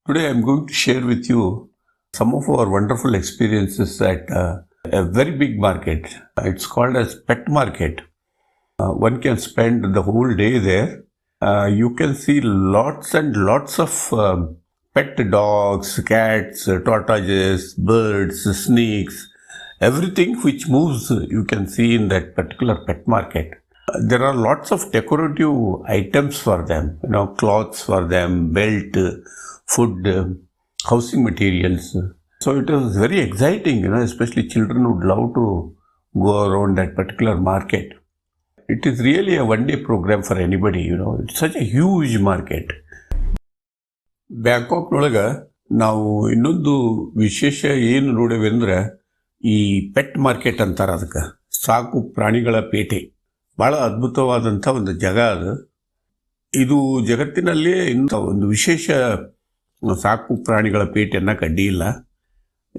Today I'm going to share with you some of our wonderful experiences at a very big market. It's called as Pet Market. One can spend the whole day there. You can see lots and lots of pet dogs, cats, tortoises, birds, snakes, everything which moves you can see in that particular pet market. There are lots of decorative items for them, cloths for them, belt, food, housing materials. So it was very exciting, especially children would love to go around that particular market. It is really a one-day program for anybody, It's such a huge market. ಬ್ಯಾಂಕಾಕ್ನೊಳಗೆ ನಾವು ಇನ್ನೊಂದು ವಿಶೇಷ ಏನು ನೋಡೇವೆ ಅಂದ್ರೆ ಈ pet market ಅಂತಾರೆ ಅದಕ್ಕೆ. ಸಾಕು ಪ್ರಾಣಿಗಳ ಪೇಟೆ. ಭಾಳ ಅದ್ಭುತವಾದಂಥ ಒಂದು ಜಾಗ ಅದು. ಇದು ಜಗತ್ತಿನಲ್ಲೇ ಇಂಥ ಒಂದು ವಿಶೇಷ ಸಾಕು ಪ್ರಾಣಿಗಳ ಪೇಟೆಯನ್ನು ಕಡ್ಡಿ ಇಲ್ಲ.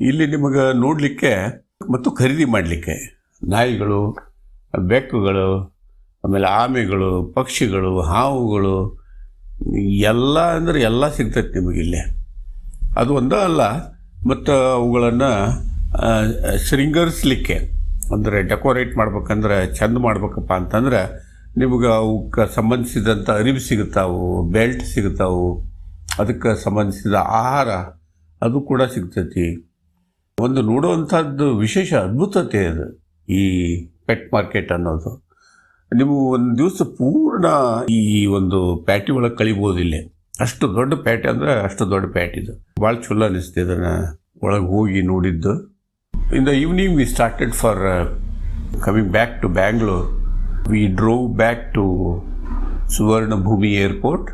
ಇಲ್ಲಿ ನಿಮಗೆ ನೋಡಲಿಕ್ಕೆ ಮತ್ತು ಖರೀದಿ ಮಾಡಲಿಕ್ಕೆ ನಾಯಿಗಳು, ಬೆಕ್ಕುಗಳು, ಆಮೇಲೆ ಆಮೆಗಳು, ಪಕ್ಷಿಗಳು, ಹಾವುಗಳು ಎಲ್ಲ ಅಂದರೆ ಎಲ್ಲ ಸಿಗ್ತೈತೆ ನಿಮಗಿಲ್ಲೇ. ಅದು ಒಂದೇ ಅಲ್ಲ, ಮತ್ತು ಅವುಗಳನ್ನು ಶೃಂಗರಿಸಲಿಕ್ಕೆ ಅಂದರೆ ಡೆಕೋರೇಟ್ ಮಾಡ್ಬೇಕಂದ್ರೆ ಚೆಂದ ಮಾಡ್ಬೇಕಪ್ಪ ಅಂತಂದ್ರೆ ನಿಮಗೆ ಅವಕ್ಕೆ ಸಂಬಂಧಿಸಿದಂಥ ಅರಿವು ಸಿಗುತ್ತಾವು, ಬೆಲ್ಟ್ ಸಿಗುತ್ತಾವು, ಅದಕ್ಕೆ ಸಂಬಂಧಿಸಿದ ಆಹಾರ ಅದು ಕೂಡ ಸಿಗ್ತೈತಿ. ಒಂದು ನೋಡುವಂಥದ್ದು ವಿಶೇಷ ಅದ್ಭುತತೆ ಅದು ಈ ಪೆಟ್ ಮಾರ್ಕೆಟ್ ಅನ್ನೋದು. ನೀವು ಒಂದು ದಿವಸ ಪೂರ್ಣ ಈ ಒಂದು ಪ್ಯಾಟಿ ಒಳಗೆ ಕಳಿಬೋದು. ಇಲ್ಲೇ ಅಷ್ಟು ದೊಡ್ಡ ಪ್ಯಾಟೆ ಅಂದರೆ ಅಷ್ಟು ದೊಡ್ಡ ಪ್ಯಾಟ್ ಇದು. ಭಾಳ ಚಲೋ ಅನಿಸ್ತು ಇದನ್ನು ಒಳಗೆ ಹೋಗಿ ನೋಡಿದ್ದು. In the evening we started for coming back to Bangalore. We drove back to Suvarnabhumi airport.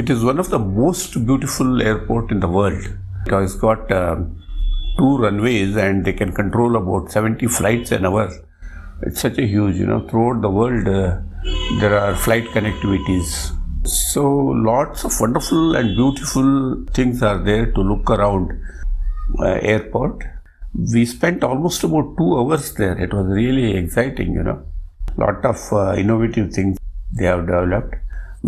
It is one of the most beautiful airport in the world. It has got 2 runways and they can control about 70 flights an hour. It's such a huge, throughout the world there are flight connectivities. So lots of wonderful and beautiful things are there to look around airport. We spent almost about 2 hours there. It was really exciting, Lot of innovative things they have developed.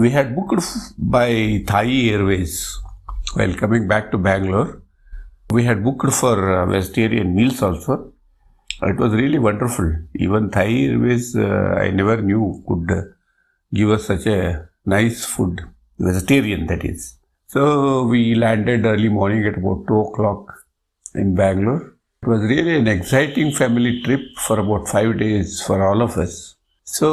We had booked by Thai Airways while coming back to Bangalore. We had booked for vegetarian meals also. It was really wonderful. Even Thai Airways, I never knew could give us such a nice food, vegetarian that is. So we landed early morning at about 2 o'clock in Bangalore. It was really an exciting family trip for about 5 days for all of us. So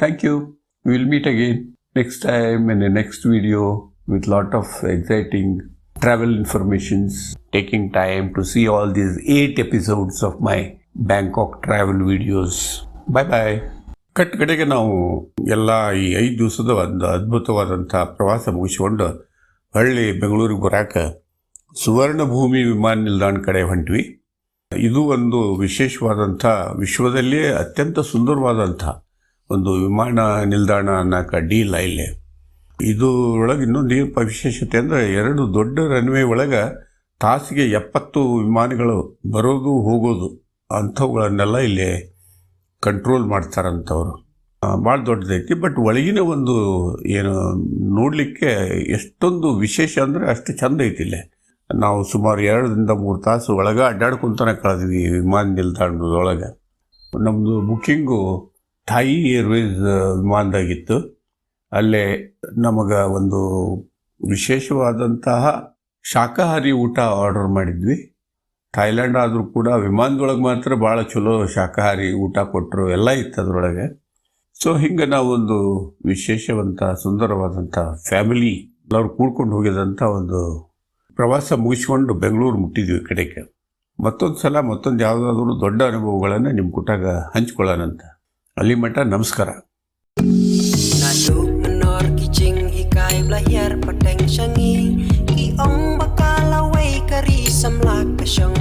thank you. We will meet again next time in the next video with lot of exciting travel informations, taking time to see all these 8 episodes of my Bangkok travel videos. Bye bye. ಕಡೆಗೆ ನಾವು ಎಲ್ಲ ಈ 5 ದಿವಸದ ಒಂದು ಅದ್ಭುತವಾದಂಥ ಪ್ರವಾಸ ಮುಗಿಸಿಕೊಂಡು ಹೊಳ್ಳಿ ಬೆಂಗಳೂರಿಗೆ ಬರಾಕ ಸುವರ್ಣಭೂಮಿ ವಿಮಾನ ನಿಲ್ದಾಣ ಕಡೆ ಹೊಂಟ್ವಿ. ಇದು ಒಂದು ವಿಶೇಷವಾದಂಥ ವಿಶ್ವದಲ್ಲಿಯೇ ಅತ್ಯಂತ ಸುಂದರವಾದಂಥ ಒಂದು ವಿಮಾನ ನಿಲ್ದಾಣ ಅನ್ನೋಕೆ ಅಡ್ಡಿ ಇಲ್ಲ ಇಲ್ಲಿ. ಇದು ಒಳಗೆ ಇನ್ನೊಂದು ಏನಪ್ಪ ವಿಶೇಷತೆ ಅಂದರೆ 2 ದೊಡ್ಡ ರನ್ವೇ ಒಳಗೆ ತಾಸಿಗೆ 70 ವಿಮಾನಗಳು ಬರೋದು ಹೋಗೋದು ಅಂಥವುಗಳನ್ನೆಲ್ಲ ಇಲ್ಲಿ ಕಂಟ್ರೋಲ್ ಮಾಡ್ತಾರಂಥವ್ರು. ಭಾಳ ದೊಡ್ಡದೈತಿ. ಬಟ್ ಒಳಗಿನ ಒಂದು ಏನು ನೋಡಲಿಕ್ಕೆ ಎಷ್ಟೊಂದು ವಿಶೇಷ ಅಂದರೆ ಅಷ್ಟು ಚೆಂದ ಐತಿ ಇಲ್ಲೇ. ನಾವು ಸುಮಾರು 2ರಿಂದ 3 ತಾಸು ಒಳಗೆ ಅಡ್ಡಾಡ್ಕೊತಾನೆ ಕಳೆದ್ವಿ ವಿಮಾನ ನಿಲ್ದಾಣದೊಳಗೆ. ನಮ್ಮದು ಬುಕ್ಕಿಂಗು ಥಾಯಿ ಏರ್ವೇಸ್ ವಿಮಾನದಾಗಿತ್ತು. ಅಲ್ಲೇ ನಮಗೆ ಒಂದು ವಿಶೇಷವಾದಂತಹ ಶಾಕಾಹಾರಿ ಊಟ ಆರ್ಡರ್ ಮಾಡಿದ್ವಿ. ಥೈಲ್ಯಾಂಡ್ ಆದರೂ ಕೂಡ ವಿಮಾನದೊಳಗೆ ಮಾತ್ರ ಭಾಳ ಚಲೋ ಶಾಕಾಹಾರಿ ಊಟ ಕೊಟ್ಟರು, ಎಲ್ಲ ಇತ್ತು ಅದರೊಳಗೆ. ಸೊ ಹಿಂಗೆ ನಾವೊಂದು ವಿಶೇಷವಂತ ಸುಂದರವಾದಂಥ ಫ್ಯಾಮಿಲಿ ಎಲ್ಲರೂ ಕೂಡ್ಕೊಂಡು ಹೋಗಿದಂಥ ಒಂದು ಪ್ರವಾಸ ಮುಗಿಸ್ಕೊಂಡು ಬೆಂಗಳೂರು ಮುಟ್ಟಿದ್ವಿ ಕಡೆಗೆ. ಮತ್ತೊಂದು ಸಲ ಮತ್ತೊಂದು ಯಾವುದಾದ್ರೂ ದೊಡ್ಡ ಅನುಭವಗಳನ್ನು ನಿಮ್ಮ ಕೂಟಾಗ ಹಂಚ್ಕೊಳ್ಳೋಣಂತ. ಅಲ್ಲಿ ಮಟ್ಟ ನಮಸ್ಕಾರ. Iong bakalaway kari samlak kasyang